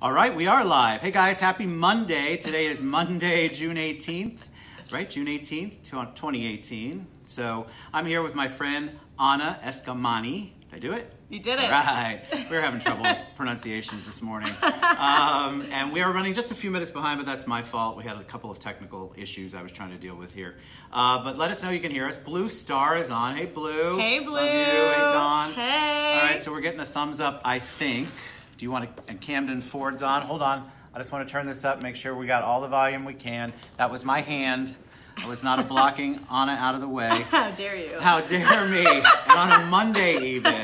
All right, we are live. Hey guys, happy Monday. Today is Monday, June 18th, right? June 18th, 2018. So I'm here with my friend, Vishkaee Eskamani. Did I do it? You did it. All right. We were having trouble with pronunciations this morning. And we are running just a few minutes behind, but that's my fault. We had a couple of technical issues I was trying to deal with here. But let us know you can hear us. Blue Star is on. Hey, Blue. Hey, Blue. Love you. Hey, Dawn. Hey. All right, so we're getting a thumbs up, I think. Do you want to, and Camden Ford's on. Hold on. I just want to turn this up, make sure we got all the volume we can. That was my hand. I was not blocking Anna out of the way. How dare you? How dare me? And on a Monday even.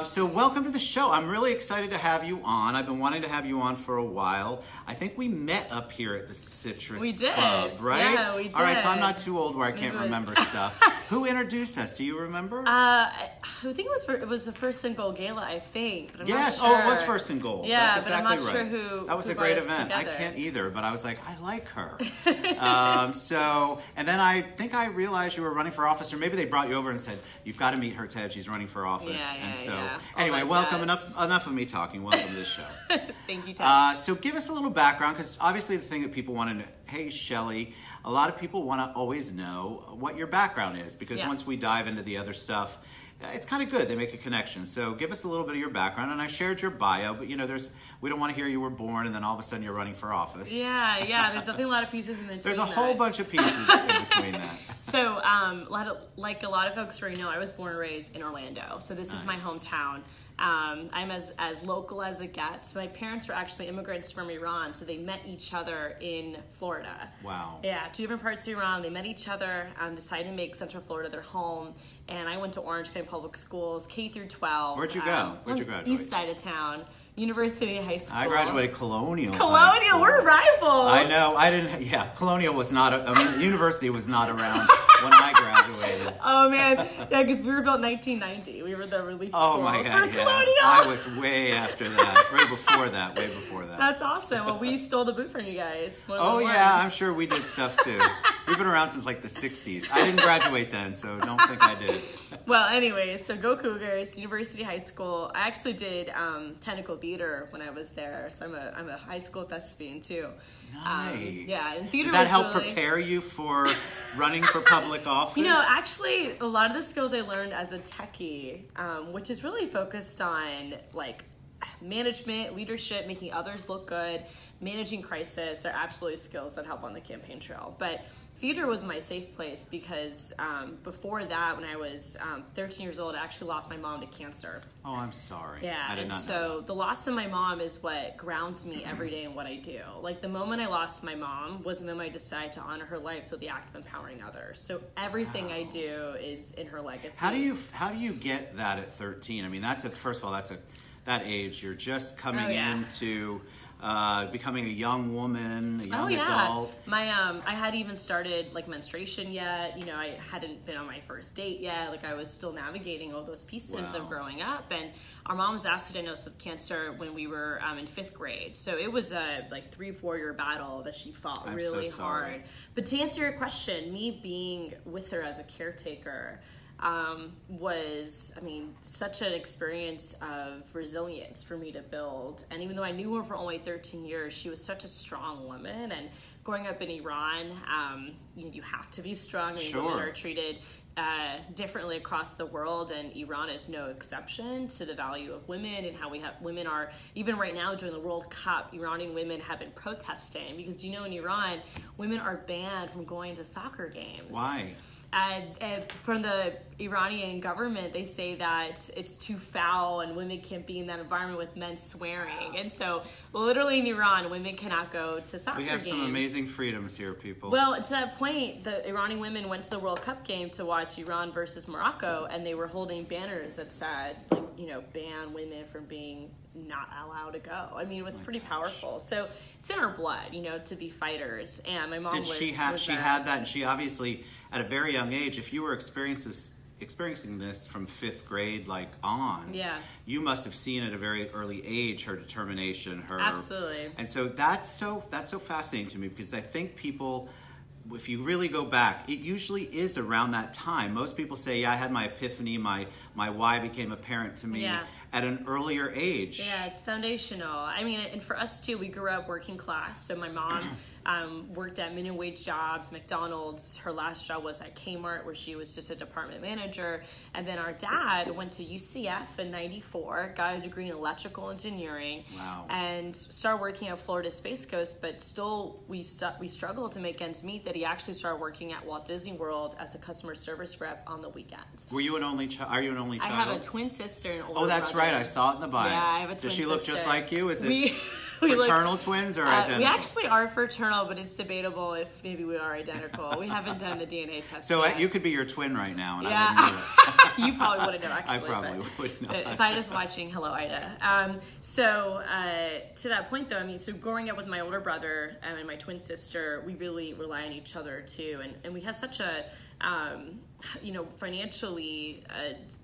So welcome to the show. I'm really excited to have you on. I've been wanting to have you on for a while. I think we met up here at the Citrus Club, right? Yeah, we did. All right, so I'm not too old where I can't remember stuff. Who introduced us? Do you remember? I think it was the First and Gold Gala, I think. But I'm yes, not sure. Oh, it was First and Gold. Yeah, that's exactly but I'm not right. sure who. That was a great event. I can't either, but I was like, I like her. And then I think I realized you were running for office, or maybe they brought you over and said, you've got to meet her, Ted. She's running for office. Anyway, welcome. Enough of me talking. Welcome to the show. Thank you, Ted. So give us a little background, because obviously the thing that people want to know, hey, Shelly, a lot of people want to always know what your background is, because once we dive into the other stuff, it's kind of good. They make a connection. So give us a little bit of your background. And I shared your bio, but we don't want to hear you were born and then all of a sudden you're running for office. Yeah. There's definitely a lot of pieces in between. There's a whole bunch of pieces in between that. So, like a lot of folks already know, I was born and raised in Orlando. So this is my hometown. I'm as local as it gets. My parents were actually immigrants from Iran, so they met each other in Florida. Wow. Yeah, two different parts of Iran. They met each other, decided to make Central Florida their home, and I went to Orange County Public Schools, K through 12. Where'd you go? Where'd you graduate? East side of town. University High School. I graduated Colonial. Colonial, we're rivals. I know. Colonial was not, university was not around when I graduated. Oh, man. Yeah, because we were built in 1990. We were the relief school. Oh, my God, for Colonial. I was way after that. Way before that. That's awesome. Well, we stole the boot from you guys. Oh, yeah, I'm sure we did stuff, too. We've been around since, like, the 60s. I didn't graduate then, so don't think I did. Well, anyway, so go Cougars, University High School. I actually did technical theater when I was there, so I'm a high school thespian too. Nice. And theater. Did that help prepare you for running for public office? Actually, a lot of the skills I learned as a techie, which is really focused on like management, leadership, making others look good, managing crisis, are absolutely skills that help on the campaign trail. But theater was my safe place because before that, when I was 13 years old, I actually lost my mom to cancer. Oh, I'm sorry. Yeah, I did not know so that. The loss of my mom is what grounds me every day in what I do. Like the moment I lost my mom was the moment I decided to honor her life through the act of empowering others. So everything I do is in her legacy. How do you get that at 13? I mean, first of all, that age. You're just coming into becoming a young woman, a young adult. I hadn't even started like menstruation yet. I hadn't been on my first date yet. Like I was still navigating all those pieces of growing up. And our mom was asked to diagnose with cancer when we were in 5th grade. So it was a 3-4 year battle that she fought really hard. But to answer your question, me being with her as a caretaker was, such an experience of resilience for me to build. And even though I knew her for only 13 years, she was such a strong woman. And growing up in Iran, you have to be strong. Women are treated differently across the world, and Iran is no exception to the value of women and how women are, even right now during the World Cup, Iranian women have been protesting because, in Iran, women are banned from going to soccer games. Why? And from the Iranian government, they say that it's too foul and women can't be in that environment with men swearing. And so literally in Iran, women cannot go to soccer games. We have some amazing freedoms here, people. Well, to that point, the Iranian women went to the World Cup game to watch Iran versus Morocco, and they were holding banners that said, ban women from being not allowed to go. It was pretty powerful. So it's in our blood, to be fighters. And my mom she had that, and she obviously, at a very young age, if you were experiencing this from 5th grade on, you must have seen at a very early age her determination, absolutely. And so that's so fascinating to me, because I think people, if you really go back, it usually is around that time. Most people say, I had my epiphany, my why became apparent to me. at an earlier age. Yeah, it's foundational. I mean, and for us too, we grew up working class. So my mom worked at minimum wage jobs, McDonald's. Her last job was at Kmart, where she was just a department manager. And then our dad went to UCF in '94, got a degree in electrical engineering, wow, and started working at Florida Space Coast. But still, we struggled to make ends meet. That he actually started working at Walt Disney World as a customer service rep on the weekends. Were you an only child? Are you an only child? I have a twin sister and older Oh, that's brother. right. I saw it in the bio. Yeah, I have a twin Does she look sister. just like you? Is it We fraternal twins or identical? We actually are fraternal, but it's debatable if maybe we are identical. We haven't done the DNA test So yet. you could be your twin right now, and Yeah. I wouldn't know it. You probably wouldn't know, actually. I probably but would not. If I was watching Hello, Ida. To that point, though, I mean, so growing up with my older brother and my twin sister, we really rely on each other, too. And we had such a, financially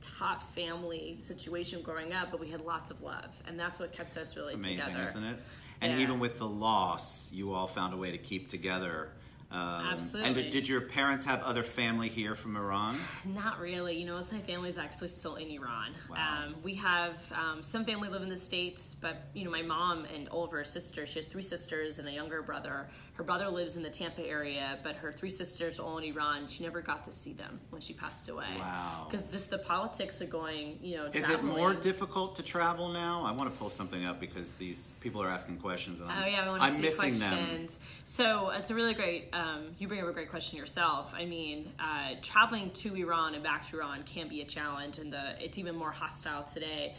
tough family situation growing up, but we had lots of love. And that's what kept us really It's amazing, together. isn't it? And Yeah. even with the loss, you all found a way to keep together. Absolutely. And did your parents have other family here from Iran? Not really. Most of my family is actually still in Iran. Wow. We have some family live in the States, but my mom and all of her sisters, she has 3 sisters and a younger brother. Her brother lives in the Tampa area, but her 3 sisters are all in Iran. She never got to see them when she passed away. Wow. Because just the politics of going, Is traveling. it more difficult to travel now? I want to pull something up because these people are asking questions, and I'm see missing questions. So it's a really great. You bring up a great question yourself. I mean, traveling to Iran and back to Iran can be a challenge, and it's even more hostile today.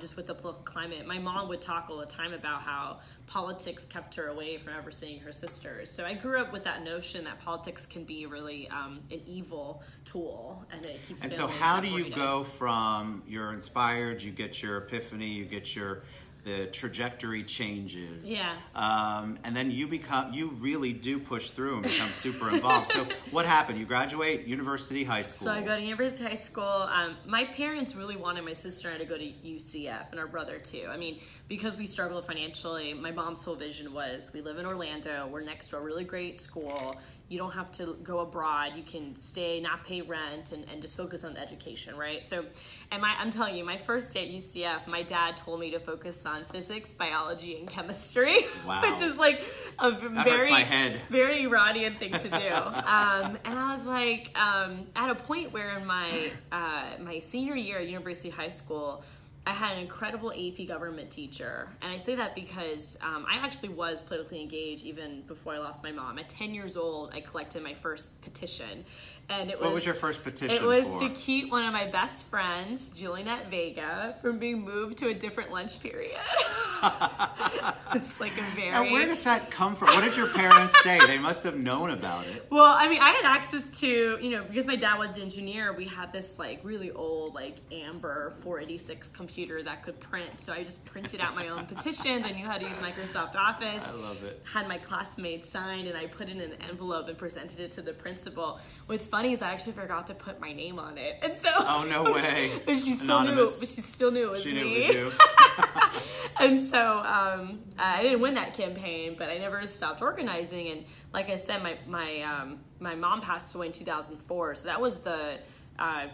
Just with the political climate. My mom would talk all the time about how politics kept her away from ever seeing her sisters. So I grew up with that notion that politics can be really an evil tool, and it keeps. And so, families how do you separated. go from you're inspired, you get your epiphany, you get the trajectory changes. Yeah. And then you really do push through and become super involved. So what happened? You graduate university, high school. So I go to University High School. My parents really wanted my sister and I to go to UCF, and our brother too. I mean, because we struggled financially, my mom's whole vision was, we live in Orlando, we're next to a really great school. You don't have to go abroad. You can stay, not pay rent, and just focus on education, right? So, I'm telling you, my first day at UCF, my dad told me to focus on physics, biology, and chemistry, Wow. which is like a hurts my head. very Iranian thing to do. And I was like, at a point where in my senior year at University High School, I had an incredible AP government teacher. And I say that because I actually was politically engaged even before I lost my mom. At 10 years old, I collected my first petition. And What was your first petition It was for? to keep one of my best friends, Julianette Vega, from being moved to a different lunch period. It's like a very... Now, where does that come from? What did your parents say? They must have known about it. Well, I mean, I had access to, because my dad was an engineer, we had this like really old like Amber 486 computer that could print. So I just printed out my own petitions. I knew how to use Microsoft Office. I love it. Had my classmates sign, and I put it in an envelope and presented it to the principal. What's funny is I actually forgot to put my name on it. And so... Oh, no way. But she Anonymous. still knew it was She me. knew it was you. And so I didn't win that campaign, but I never stopped organizing. And like I said, my mom passed away in 2004, so that was the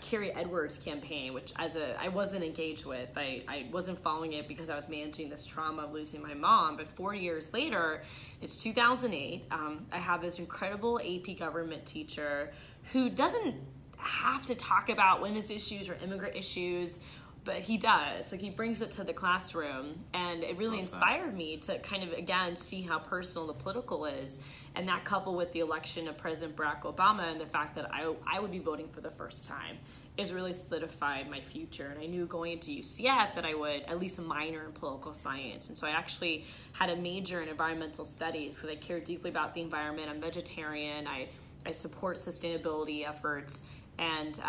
Carrie Edwards campaign, which I wasn't engaged with. I wasn't following it because I was managing this trauma of losing my mom. But 4 years later, it's 2008. I have this incredible AP government teacher who doesn't have to talk about women's issues or immigrant issues, but he does. Like, he brings it to the classroom, and it really inspired me to kind of, again, see how personal the political is. And that, coupled with the election of President Barack Obama and the fact that I would be voting for the first time, is really solidified my future. And I knew going into UCF that I would at least minor in political science. And so I actually had a major in environmental studies because I care deeply about the environment. I'm vegetarian. I support sustainability efforts. And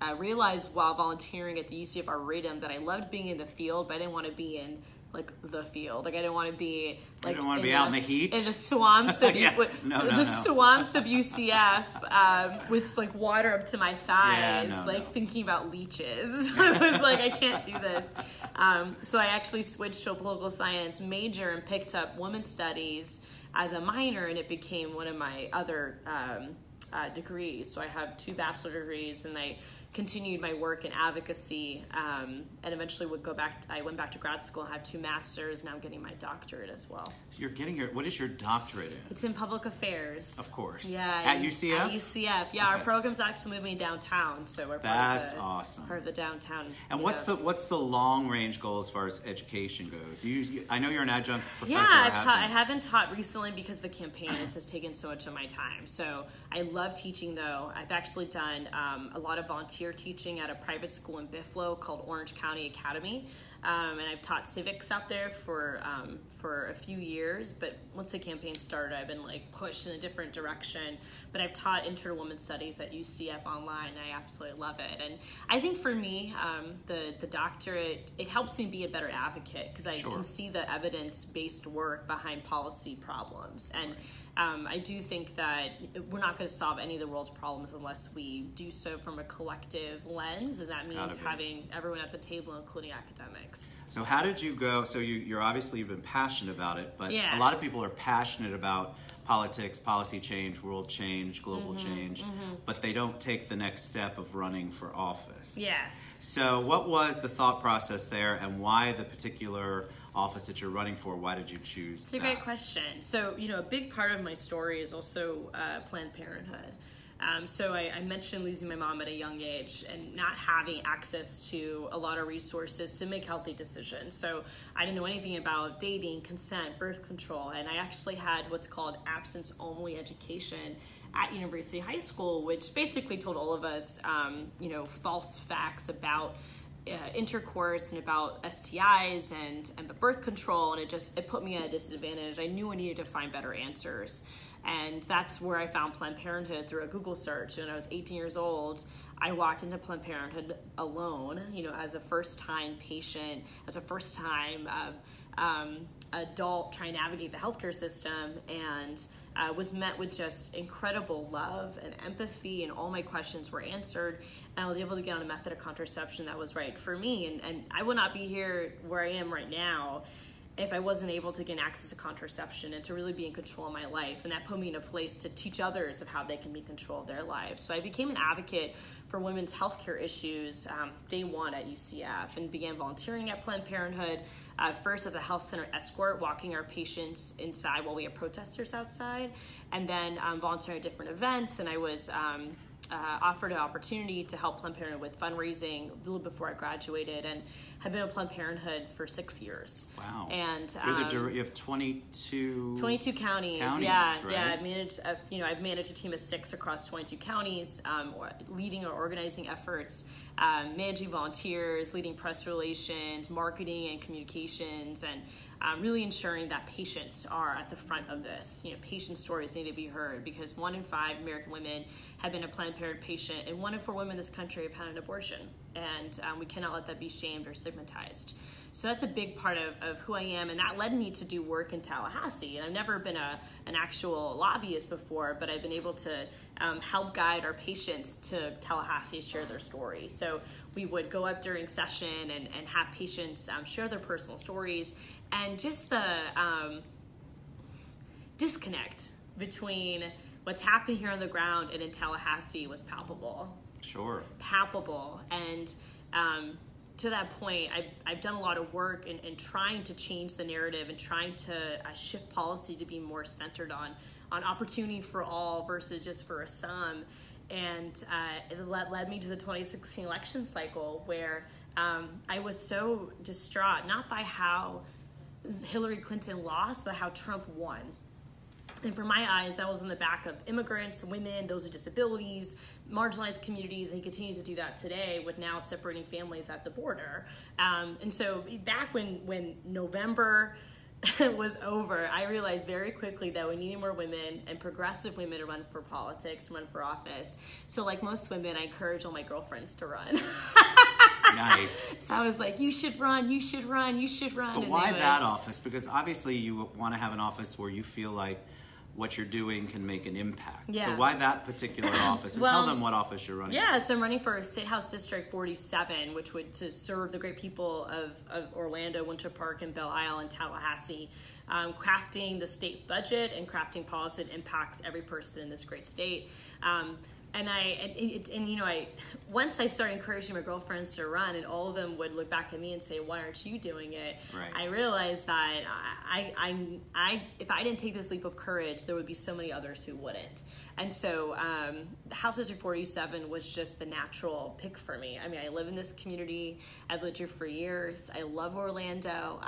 I realized while volunteering at the UCF Arboretum that I loved being in the field, but I didn't want to be in like the field. Like, I didn't want to be like You didn't want to be out in the heat? in the swamps of Yeah. No. swamps of UCF with like water up to my thighs, thinking about leeches. I was like, I can't do this. So I actually switched to a political science major and picked up women's studies as a minor, and it became one of my other degrees. So I have 2 bachelor degrees, and I continued my work in advocacy, and eventually I went back to grad school, have 2 masters, now I'm getting my doctorate as well. You're getting what is your doctorate in? It's in public affairs. Of course. Yeah. At UCF? At UCF. Yeah, okay. Our program's actually moving downtown, so we're awesome. Part of the downtown. And what's the long range goal as far as education goes? I know you're an adjunct professor. Yeah, I haven't taught recently because the campaign has taken so much of my time. So I love teaching, though. I've actually done a lot of volunteer teaching at a private school in Buffalo called Orange County Academy. And I've taught civics out there for a few years, but once the campaign started, I've been like pushed in a different direction. But I've taught interwomen studies at UCF online, and I absolutely love it. And I think for me, the doctorate, it helps me be a better advocate because I can see the evidence-based work behind policy problems. And I do think that we're not going to solve any of the world's problems unless we do so from a collective lens, and that means having everyone at the table, including academics. So how did you go? So you've been passionate about it, but a lot of people are passionate about politics, policy change, world change, global change, but they don't take the next step of running for office. Yeah. So what was the thought process there, and why the particular office that you're running for? Why did you choose It's a great question. So, a big part of my story is also Planned Parenthood. So I mentioned losing my mom at a young age and not having access to a lot of resources to make healthy decisions. So I didn't know anything about dating, consent, birth control, and I actually had what's called absence-only education at University High School, which basically told all of us, false facts about intercourse and about STIs and birth control, and it put me at a disadvantage. I knew I needed to find better answers. And that's where I found Planned Parenthood through a Google search. When I was 18 years old, I walked into Planned Parenthood alone, as a first-time patient, as a first-time adult trying to navigate the healthcare system, and was met with just incredible love and empathy, and all my questions were answered. And I was able to get on a method of contraception that was right for me. And I would not be here where I am right now if I wasn't able to gain access to contraception and to really be in control of my life. And that put me in a place to teach others of how they can be in control of their lives. So I became an advocate for women's healthcare issues day one at UCF, and began volunteering at Planned Parenthood, first as a health center escort, walking our patients inside while we had protesters outside, and then volunteering at different events. And I was offered an opportunity to help Planned Parenthood with fundraising a little before I graduated, and have been at Planned Parenthood for 6 years. Wow. And you have 22 counties. Yeah, right? Yeah. I've managed a team of 6 across 22 counties, leading or organizing efforts, managing volunteers, leading press relations, marketing and communications, and really ensuring that patients are at the front of this. Patient stories need to be heard, because 1 in 5 American women have been a Planned Parenthood patient, and 1 in 4 women in this country have had an abortion. And we cannot let that be shamed or stigmatized. So that's a big part of who I am, and that led me to do work in Tallahassee. And I've never been an actual lobbyist before, but I've been able to help guide our patients to Tallahassee, share their stories. So we would go up during session and have patients share their personal stories, and just the disconnect between what's happening here on the ground and in Tallahassee was palpable. Sure. Palpable. And to that point, I've done a lot of work in trying to change the narrative and trying to shift policy to be more centered on opportunity for all versus just for some. And it led me to the 2016 election cycle, where I was so distraught, not by how Hillary Clinton lost, but how Trump won. And for my eyes, that was on the back of immigrants, women, those with disabilities, marginalized communities, and he continues to do that today with now separating families at the border. And so back when November was over, I realized very quickly that we needed more women and progressive women to run for politics, run for office. So like most women, I encouraged all my girlfriends to run. Nice. So I was like, you should run, you should run, you should run. But why that office? Because obviously you want to have an office where you feel like what you're doing can make an impact. Yeah. So why that particular office? And tell them what office you're running. Yeah, so I'm running for State House District 47, which would to serve the great people of Orlando, Winter Park, and Belle Isle, and Tallahassee, crafting the state budget and crafting policy that impacts every person in this great state. I once I started encouraging my girlfriends to run, and all of them would look back at me and say, "Why aren't you doing it?" Right. I realized that if I didn't take this leap of courage, there would be so many others who wouldn't. And so House District 47 was just the natural pick for me. I mean, I live in this community. I've lived here for years. I love Orlando.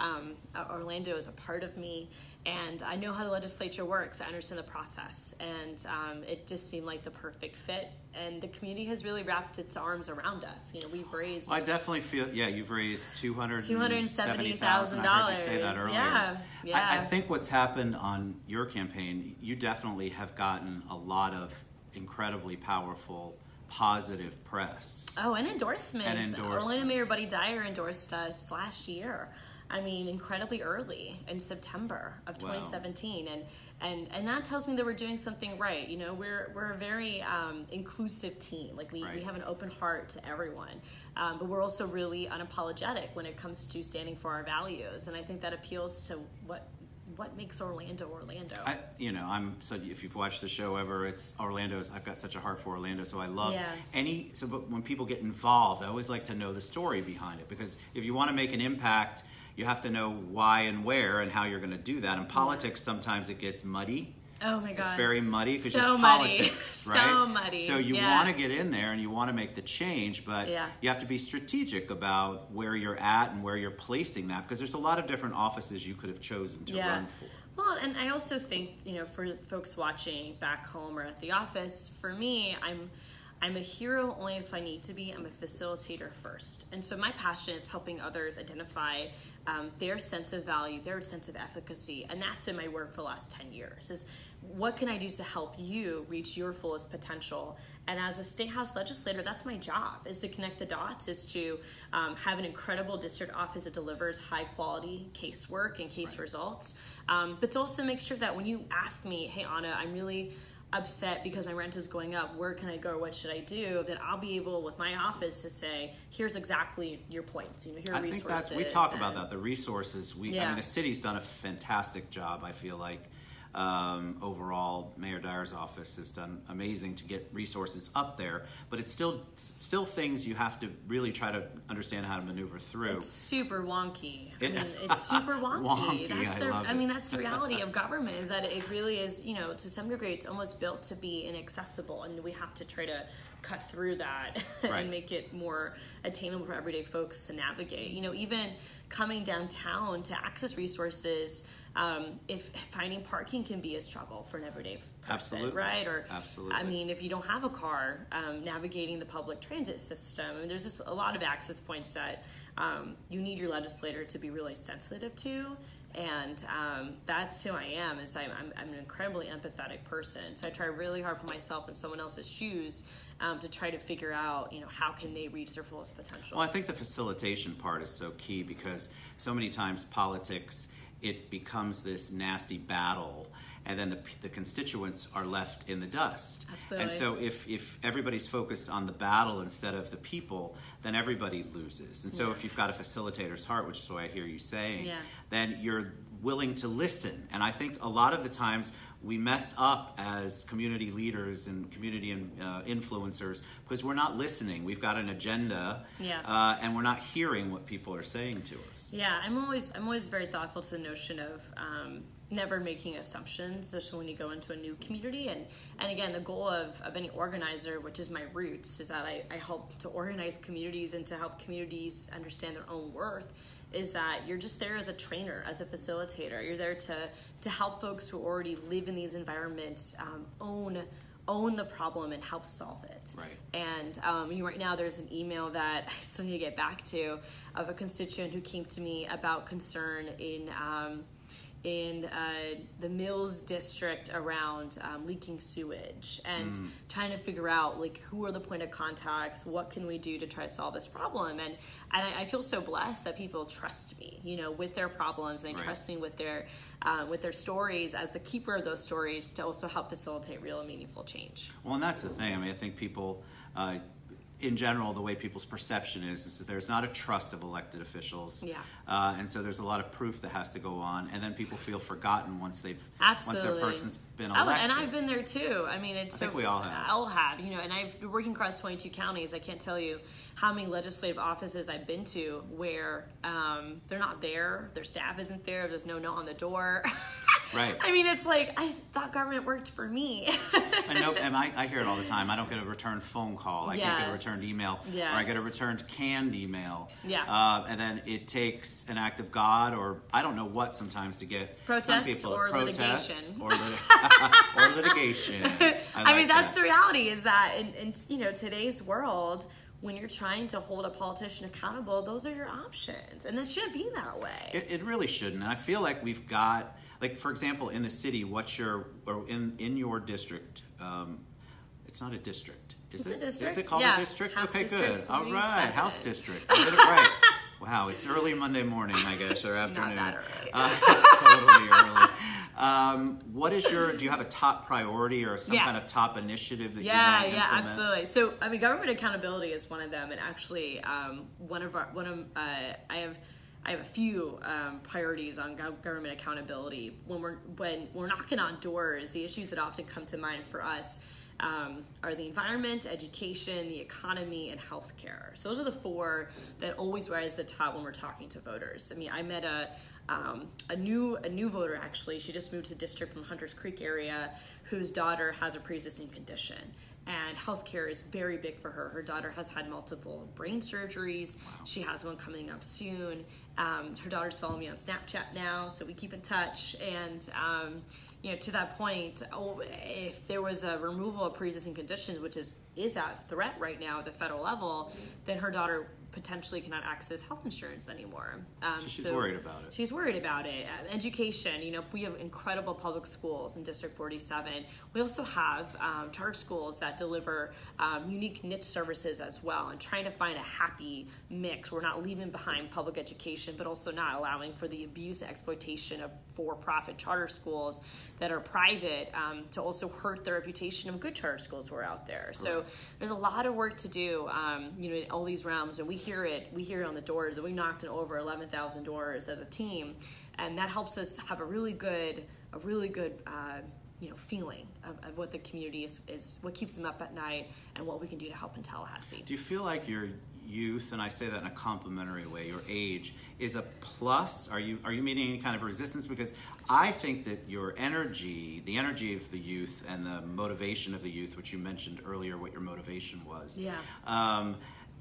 Orlando is a part of me. And I know how the legislature works. I understand the process. And it just seemed like the perfect fit. And the community has really wrapped its arms around us. You know, we've raised... Well, I definitely feel, you've raised $270,000. I heard you say that earlier. Yeah. I think what's happened on your campaign, you definitely have gotten a lot of incredibly powerful, positive press. Oh, and endorsements. Orlando Mayor Buddy Dyer endorsed us last year. I mean, incredibly early in September of 2017, and that tells me that we're doing something right. You know, we're a very inclusive team. Like we have an open heart to everyone, but we're also really unapologetic when it comes to standing for our values, and I think that appeals to what makes Orlando. If you've watched the show ever, it's Orlando's. I've got such a heart for Orlando, so I love but when people get involved, I always like to know the story behind it, because if you want to make an impact, you have to know why and where and how you're going to do that. In politics, sometimes it gets muddy. Oh my God. It's very muddy because it's politics, right? So muddy. So you want to get in there and you want to make the change, but you have to be strategic about where you're at and where you're placing that, because there's a lot of different offices you could have chosen to run for. Well, and I also think, for folks watching back home or at the office, for me, I'm a hero only if I need to be. I'm a facilitator first. And so my passion is helping others identify their sense of value, their sense of efficacy. And that's been my work for the last 10 years, is what can I do to help you reach your fullest potential? And as a State House legislator, that's my job, is to connect the dots, is to have an incredible district office that delivers high quality casework and case results. But to also make sure that when you ask me, hey, Anna, I'm really upset because my rent is going up, where can I go, what should I do, that I'll be able with my office to say, here's exactly your points, here are resources. We talk about that, the resources. I mean, the city's done a fantastic job, I feel like. Overall, Mayor Dyer's office has done amazing to get resources up there, but it's still things you have to really try to understand how to maneuver through. It's super wonky. It's super wonky. That's the reality of government, is that it really is, to some degree, it's almost built to be inaccessible, and we have to try to cut through that and make it more attainable for everyday folks to navigate. Even coming downtown to access resources, if finding parking can be a struggle for an everyday person, right? Or absolutely. If you don't have a car, navigating the public transit system, there's just a lot of access points that you need your legislator to be really sensitive to. And that's who I am. Is I'm an incredibly empathetic person. So I try really hard for myself in someone else's shoes to try to figure out, how can they reach their fullest potential. Well, I think the facilitation part is so key, because so many times politics, it becomes this nasty battle, and then the constituents are left in the dust. Absolutely. And so if everybody's focused on the battle instead of the people, then everybody loses. And so if you've got a facilitator's heart, which is what I hear you saying, then you're willing to listen. And I think a lot of the times we mess up as community leaders and community influencers because we're not listening. We've got an agenda, and we're not hearing what people are saying to us. Yeah, I'm always very thoughtful to the notion of never making assumptions, especially when you go into a new community. And again, the goal of any organizer, which is my roots, is that I help to organize communities and to help communities understand their own worth, is that you're just there as a trainer, as a facilitator. You're there to help folks who already live in these environments own the problem and help solve it. Right. And right now there's an email that I still need to get back to, of a constituent who came to me about concern in the Mills district around leaking sewage, and trying to figure out who are the point of contacts, what can we do to try to solve this problem. And I feel so blessed that people trust me, with their problems, and they trust me with their stories as the keeper of those stories, to also help facilitate real and meaningful change. Well, and that's the thing. I think people in general, the way people's perception is that there's not a trust of elected officials. Yeah. And so there's a lot of proof that has to go on, and then people feel forgotten once their person's been elected. And I've been there too. I mean, I think we all have. All have, and I've been working across 22 counties. I can't tell you how many legislative offices I've been to where they're not there, their staff isn't there, there's no note on the door. Right. I mean, it's like, I thought government worked for me. And I hear it all the time. I don't get a returned phone call. I can't get a returned email. Yes. Or I get a returned canned email. Yeah. And then it takes an act of God, or I don't know what sometimes to get protest some people or protest litigation. or litigation. I mean, that's the reality, is that in today's world, when you're trying to hold a politician accountable, those are your options. And it shouldn't be that way. It really shouldn't. And I feel like we've got, like, for example, in the city, in your district, it's not a district. Is it? Is it called a district? House okay, district. good. All right, House District. I did it right. Wow, it's early Monday morning, I guess, or afternoon. Not that early. It's totally early. What is do you have a top priority or some kind of top initiative that you want to implement? Yeah, absolutely. So, I mean, government accountability is one of them, and actually, I have a few priorities on government accountability. When we're knocking on doors, the issues that often come to mind for us are the environment, education, the economy, and healthcare. So those are the four that always rise to the top when we're talking to voters. I mean, I met a new voter, actually. She just moved to the district from Hunters Creek area, whose daughter has a pre-existing condition. And healthcare is very big for her. Her daughter has had multiple brain surgeries. Wow. She has one coming up soon. Her daughter's following me on Snapchat now, so we keep in touch. And to that point, if there was a removal of pre-existing conditions, which is at threat right now at the federal level, then her daughter potentially cannot access health insurance anymore. So she's worried about it. She's worried about it. Education, we have incredible public schools in District 47. We also have charter schools that deliver unique niche services as well, and trying to find a happy mix. We're not leaving behind public education, but also not allowing for the abuse and exploitation of for-profit charter schools that are private to also hurt the reputation of good charter schools who are out there. So there's a lot of work to do, in all these realms, and we hear it on the doors. We knocked on over 11,000 doors as a team, and that helps us have a really good feeling of what the community is, what keeps them up at night, and what we can do to help in Tallahassee. Do you feel like your youth, and I say that in a complimentary way, your age is a plus? Are you meeting any kind of resistance? Because I think that your energy, the energy of the youth and the motivation of the youth, which you mentioned earlier, what your motivation was. Yeah.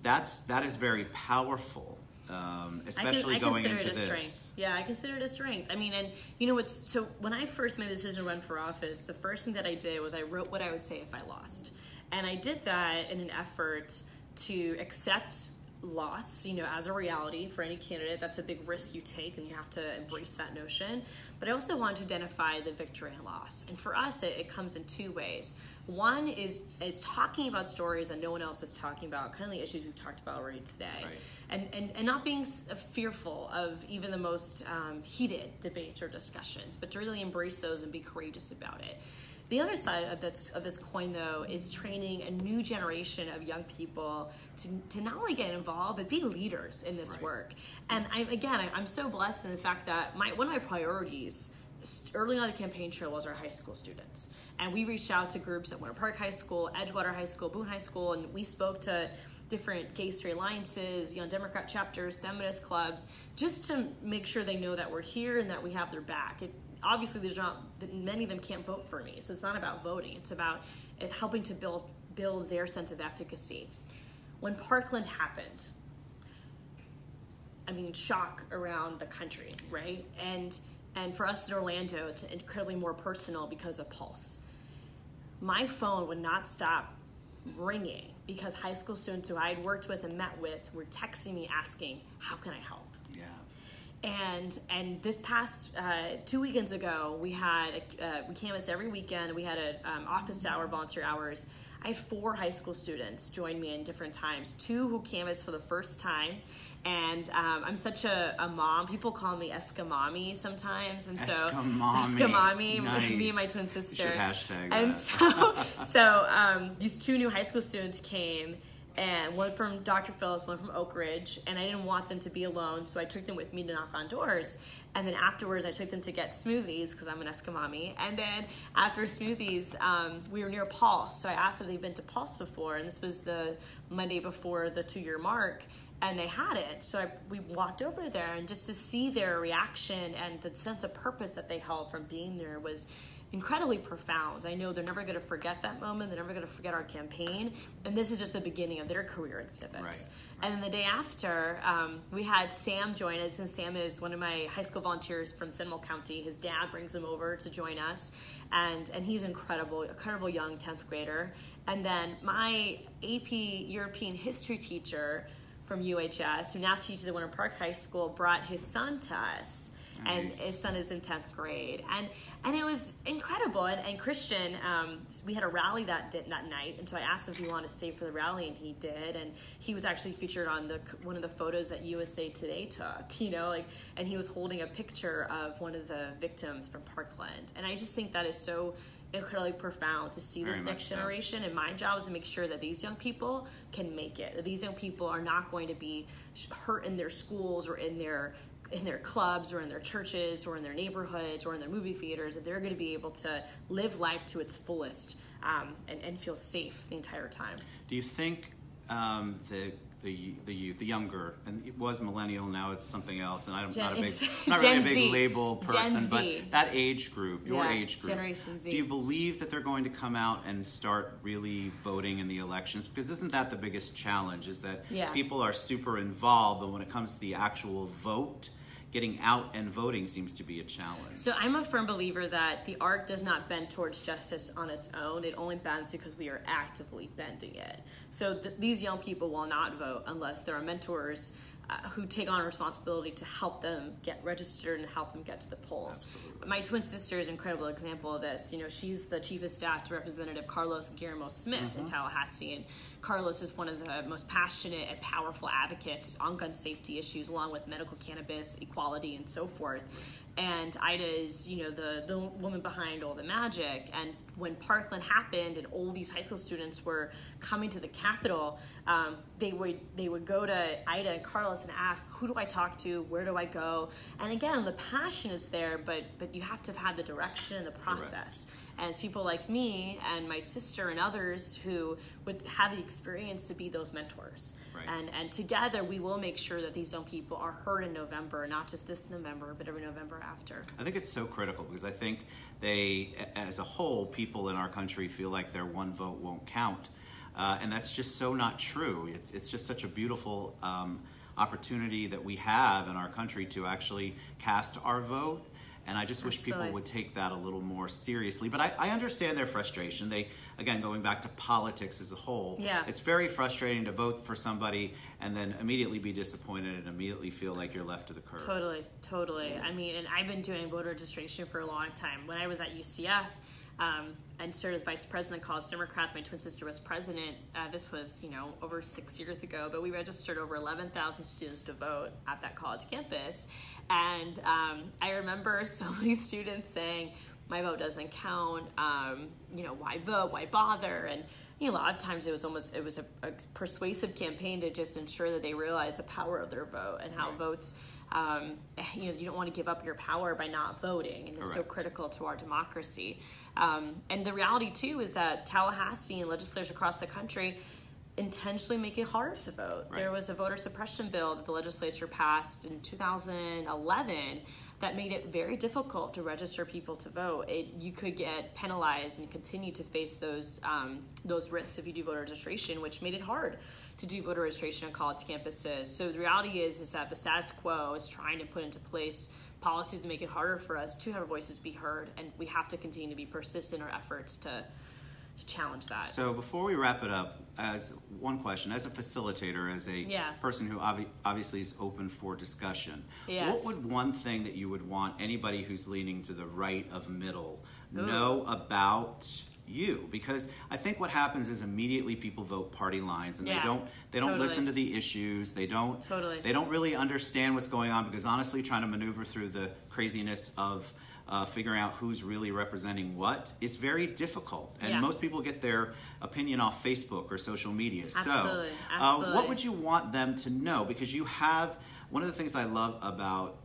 That is very powerful, especially going into this. Strength. Yeah, I consider it a strength. I mean, and so when I first made the decision to run for office, the first thing that I did was I wrote what I would say if I lost. And I did that in an effort to accept loss, as a reality for any candidate. That's a big risk you take, and you have to embrace that notion. But I also wanted to identify the victory and loss. And for us, it comes in two ways. One is talking about stories that no one else is talking about, kind of the issues we've talked about already today. Right. And not being fearful of even the most heated debates or discussions, but to really embrace those and be courageous about it. The other side of this coin, though, is training a new generation of young people to not only get involved, but be leaders in this work. And I'm so blessed in the fact that one of my priorities early on the campaign trail was our high school students. And we reached out to groups at Winter Park High School, Edgewater High School, Boone High School, and we spoke to different gay straight alliances, Young Democrat chapters, feminist clubs, just to make sure they know that we're here and that we have their back. Obviously, many of them can't vote for me, so it's not about voting. It's about helping to build their sense of efficacy. When Parkland happened, shock around the country, right? And for us in Orlando, it's incredibly more personal because of Pulse. My phone would not stop ringing because high school students who I had worked with and met with were texting me asking, how can I help? And this past 2 weekends ago, we canvassed every weekend. We had an office hour, volunteer hours. I had 4 high school students join me in different times, 2 who canvassed for the first time. And I'm such a mom. People call me Eskamani sometimes. And so Eskamani, nice. Me and my twin sister. You should hashtag and that. so these 2 new high school students came, and one from Dr. Phillips, one from Oak Ridge, and I didn't want them to be alone, so I took them with me to knock on doors. And then afterwards, I took them to get smoothies, because I'm an Eskamani. And then after smoothies, we were near Pulse, so I asked if they'd been to Pulse before, and this was the Monday before the 2-year mark, and they hadn't. So we walked over there, and just to see their reaction and the sense of purpose that they held from being there was incredibly profound. I know they're never going to forget that moment. They're never going to forget our campaign. And this is just the beginning of their career in civics. Right. And then the day after, we had Sam join us. And Sam is one of my high school volunteers from Seminole County. His dad brings him over to join us. And he's incredible young 10th grader. And then my AP European history teacher from UHS, who now teaches at Winter Park High School, brought his son to us. Nice. And his son is in 10th grade. And it was incredible. And Christian, we had a rally that night, and so I asked him if he wanted to stay for the rally, and he did. And he was actually featured on one of the photos that USA Today took, and he was holding a picture of one of the victims from Parkland. And I just think that is so incredibly profound to see this next generation. And my job is to make sure that these young people can make it, that these young people are not going to be hurt in their schools or in their clubs or in their churches or in their neighborhoods or in their movie theaters, that they're going to be able to live life to its fullest and feel safe the entire time. Do you think the youth, the younger, and it was millennial, now it's something else, and I'm not really a big label person, but that age group, your age group, Generation Z. Do you believe that they're going to come out and start really voting in the elections? Because isn't that the biggest challenge, is that people are super involved, but when it comes to the actual vote, getting out and voting seems to be a challenge. So I'm a firm believer that the arc does not bend towards justice on its own. It only bends because we are actively bending it. So these young people will not vote unless there are mentors who take on responsibility to help them get registered and help them get to the polls. Absolutely. My twin sister is an incredible example of this. She's the chief of staff to Representative Carlos Guillermo Smith in Tallahassee, and Carlos is one of the most passionate and powerful advocates on gun safety issues, along with medical cannabis, equality, and so forth. And Ida is, the woman behind all the magic. And when Parkland happened and all these high school students were coming to the Capitol, they would go to Ida and Carlos and ask, who do I talk to? Where do I go? And again, the passion is there, but you have to have the direction and the process. Correct. And it's people like me and my sister and others who would have the experience to be those mentors. Right. And together we will make sure that these young people are heard in November, not just this November, but every November after. I think it's so critical because I think as a whole, people in our country feel like their one vote won't count. And that's just so not true. It's just such a beautiful opportunity that we have in our country to actually cast our vote. And I just wish people would take that a little more seriously. But I understand their frustration. Again, going back to politics as a whole, it's very frustrating to vote for somebody and then immediately be disappointed and immediately feel like you're left to the curb. Totally. I mean, and I've been doing voter registration for a long time. When I was at UCF and served as vice president of College Democrats, my twin sister was president. This was, over 6 years ago, but we registered over 11,000 students to vote at that college campus. And I remember so many students saying, my vote doesn't count, why vote, why bother? And a lot of times it was a persuasive campaign to just ensure that they realize the power of their vote and how votes, you don't want to give up your power by not voting, and it's so critical to our democracy. And the reality too is that Tallahassee and legislatures across the country intentionally make it harder to vote. Right. There was a voter suppression bill that the legislature passed in 2011 that made it very difficult to register people to vote. You could get penalized and continue to face those risks if you do voter registration, which made it hard to do voter registration on college campuses. So the reality is that the status quo is trying to put into place policies to make it harder for us to have our voices be heard, and we have to continue to be persistent in our efforts to challenge that. So before we wrap it up, as one question, as a facilitator, as a person who obviously is open for discussion, what would one thing that you would want anybody who's leaning to the right of middle know about you, because I think what happens is immediately people vote party lines, and they don't totally. listen to the issues. They don't really understand what's going on, because honestly, trying to maneuver through the craziness of figuring out who's really representing what is very difficult, and most people get their opinion off Facebook or social media. Absolutely. What would you want them to know? Because you have, one of the things I love about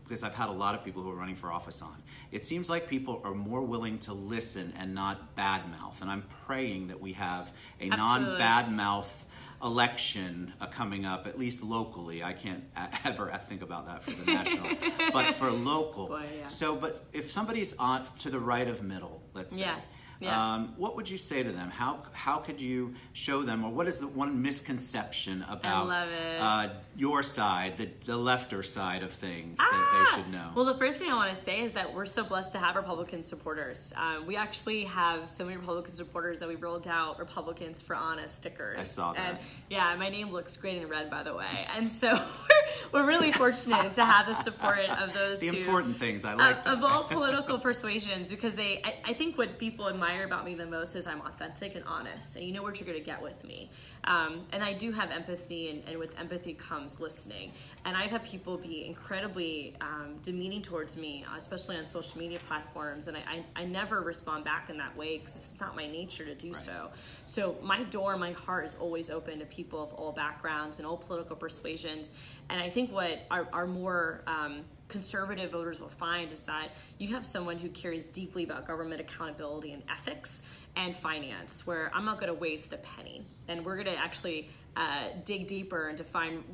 because I've had a lot of people who are running for office on, it seems like people are more willing to listen and not badmouth. And I'm praying that we have a non-badmouth election coming up, at least locally. I can't ever think about that for the national, but for local. Boy, yeah. So, but if somebody's on to the right of middle, let's say, what would you say to them? How could you show them, or what is the one misconception about your side, the lefter side of things that they should know? Well, the first thing I want to say is that we're so blessed to have Republican supporters. We actually have so many Republican supporters that we rolled out Republicans for Honest stickers. I saw that. And yeah, my name looks great in red, by the way. And so we're really fortunate to have the support of those the important things. I like of all political persuasions, because I think what people admire about me the most is I'm authentic and honest, and you know what you're going to get with me. And I do have empathy, and with empathy comes listening. And I've had people be incredibly demeaning towards me, especially on social media platforms, and I never respond back in that way, because it's not my nature to do so. So my door, my heart is always open to people of all backgrounds and all political persuasions. And I think what our more conservative voters will find is that you have someone who cares deeply about government accountability and ethics and finance, where I'm not going to waste a penny, and we're going to actually dig deeper and to find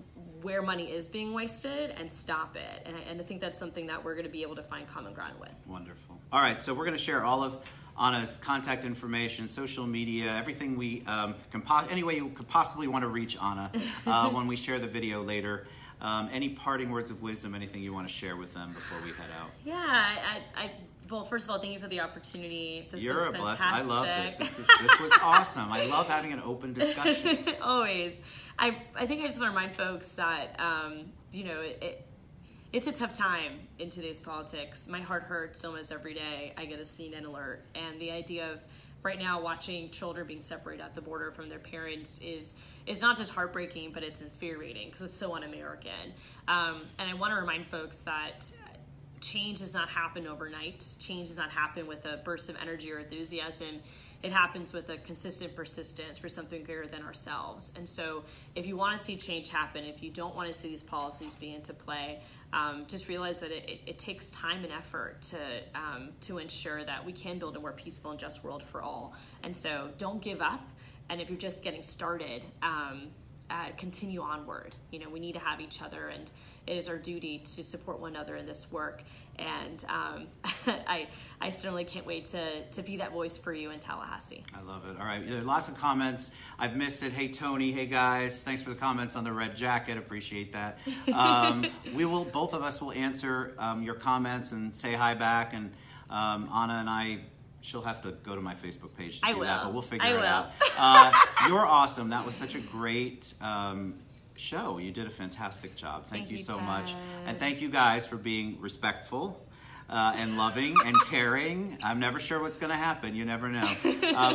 where money is being wasted and stop it. And I think that's something that we're going to be able to find common ground with. Wonderful. All right, so we're going to share all of Anna's contact information, social media, everything we can any way you could possibly want to reach Anna when we share the video later. Any parting words of wisdom, anything you want to share with them before we head out? Yeah, well, first of all, thank you for the opportunity. You're a blessing. I love this. This was awesome. I love having an open discussion. Always. I think I just want to remind folks that, it's a tough time in today's politics. My heart hurts almost every day. I get a CNN alert. And the idea of right now watching children being separated at the border from their parents is not just heartbreaking, but it's infuriating, because it's so un-American. And I want to remind folks that change does not happen overnight. Change does not happen with a burst of energy or enthusiasm. It happens with a consistent persistence for something greater than ourselves. And so if you want to see change happen, if you don't want to see these policies be into play, just realize that it takes time and effort to ensure that we can build a more peaceful and just world for all. And so don't give up. And if you're just getting started, continue onward. We need to have each other, and it is our duty to support one another in this work. And I certainly can't wait to be that voice for you in Tallahassee. I love it. All right, there are lots of comments. I've missed it. Hey, Tony. Hey, guys. Thanks for the comments on the red jacket. Appreciate that. Both of us will answer your comments and say hi back. And Anna and I, she'll have to go to my Facebook page to do that, but we'll figure it out. You're awesome. That was such a great show. You did a fantastic job. Thank you so much. And thank you guys for being respectful and loving and caring. I'm never sure what's going to happen. You never know.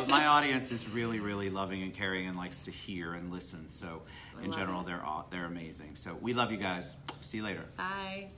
My audience is really, really loving and caring and likes to hear and listen. So in general, they're amazing. So we love you guys. See you later. Bye.